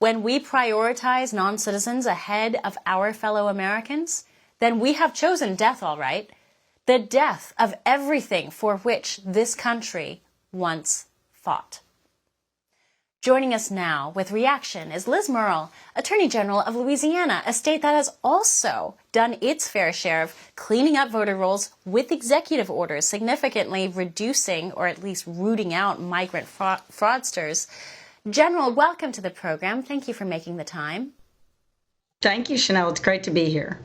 when we prioritize non-citizens ahead of our fellow Americans, then we have chosen death, all right. The death of everything for which this country once fought. Joining us now with reaction is Liz Murrill, Attorney General of Louisiana, a state that has also done its fair share of cleaning up voter rolls with executive orders, significantly reducing or at least rooting out migrant fraudsters. General, welcome to the program. Thank you for making the time. Thank you, Chanel. It's great to be here.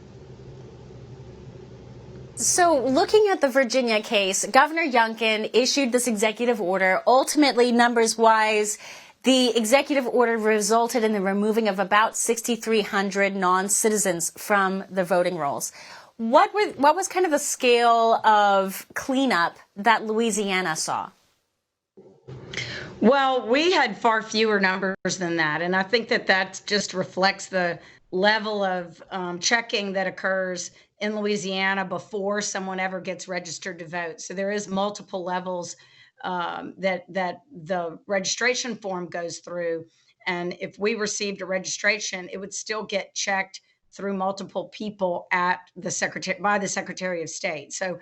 So looking at the Virginia case, Governor Youngkin issued this executive order. Ultimately, numbers-wise, the executive order resulted in the removing of about 6,300 non-citizens from the voting rolls. What was kind of the scale of cleanup that Louisiana saw? Well, we had far fewer numbers than that, and I think that just reflects the level of checking that occurs in Louisiana before someone ever gets registered to vote. So there is multiple levels that the registration form goes through. And if we received a registration, it would still get checked through multiple people at by the Secretary of State. So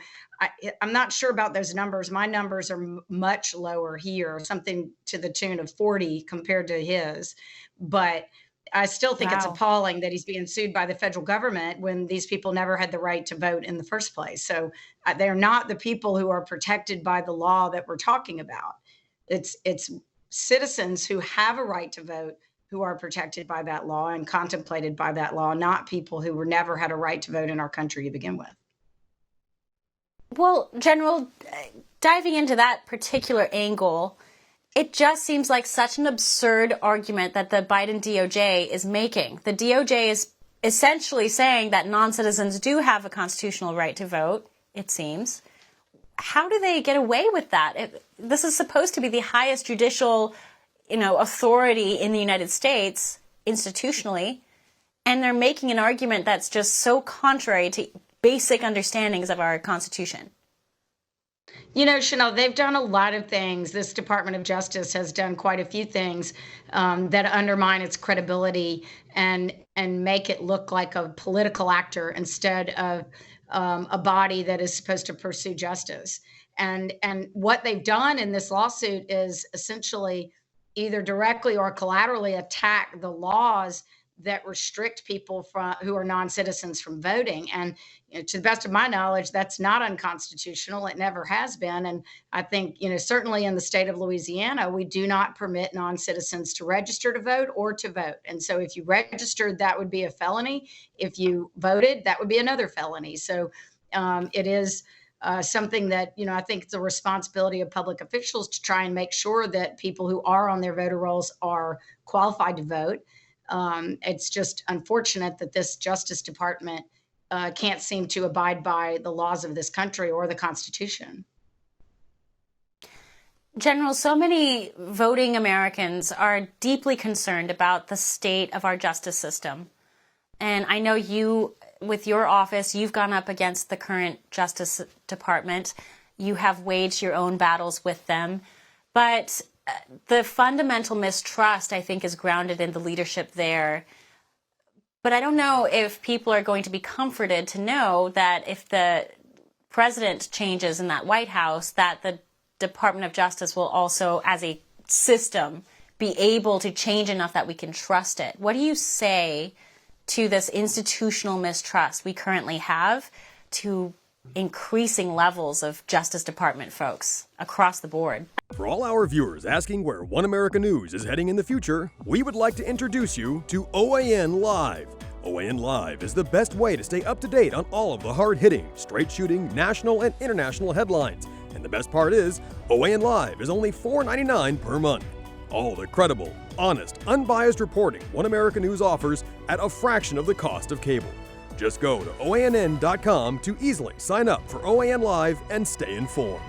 I'm not sure about those numbers. My numbers are much lower here, something to the tune of 40 compared to his. But I still think It's appalling that he's being sued by the federal government when these people never had the right to vote in the first place. So they're not the people who are protected by the law that we're talking about. It's citizens who have a right to vote who are protected by that law and contemplated by that law, not people who never had a right to vote in our country to begin with. Well, General, diving into that particular angle, it just seems like such an absurd argument that the Biden DOJ is making. The DOJ is essentially saying that non-citizens do have a constitutional right to vote, it seems. How do they get away with that? This is supposed to be the highest judicial, authority in the United States, institutionally, and they're making an argument that's just so contrary to basic understandings of our Constitution. Chanel, they've done a lot of things. This Department of Justice has done quite a few things that undermine its credibility and make it look like a political actor instead of a body that is supposed to pursue justice. And what they've done in this lawsuit is essentially either directly or collaterally attack the laws that restrict people who are non-citizens from voting. And to the best of my knowledge, that's not unconstitutional. It never has been. And I think, certainly in the state of Louisiana, we do not permit non-citizens to register to vote or to vote. And so if you registered, that would be a felony. If you voted, that would be another felony. So it is something that, I think it's a responsibility of public officials to try and make sure that people who are on their voter rolls are qualified to vote. It's just unfortunate that this Justice Department can't seem to abide by the laws of this country or the Constitution. General, so many voting Americans are deeply concerned about the state of our justice system. And I know you, with your office, you've gone up against the current Justice Department. You have waged your own battles with them. But the fundamental mistrust, I think, is grounded in the leadership there. But I don't know if people are going to be comforted to know that if the president changes in that White House, that the Department of Justice will also, as a system, be able to change enough that we can trust it. What do you say to this institutional mistrust we currently have to increasing levels of Justice Department folks across the board? For all our viewers asking where One America News is heading in the future, we would like to introduce you to OAN Live. OAN Live is the best way to stay up to date on all of the hard-hitting, straight-shooting, national and international headlines. And the best part is, OAN Live is only $4.99 per month. All the credible, honest, unbiased reporting One America News offers at a fraction of the cost of cable. Just go to OANN.com to easily sign up for OAN Live and stay informed.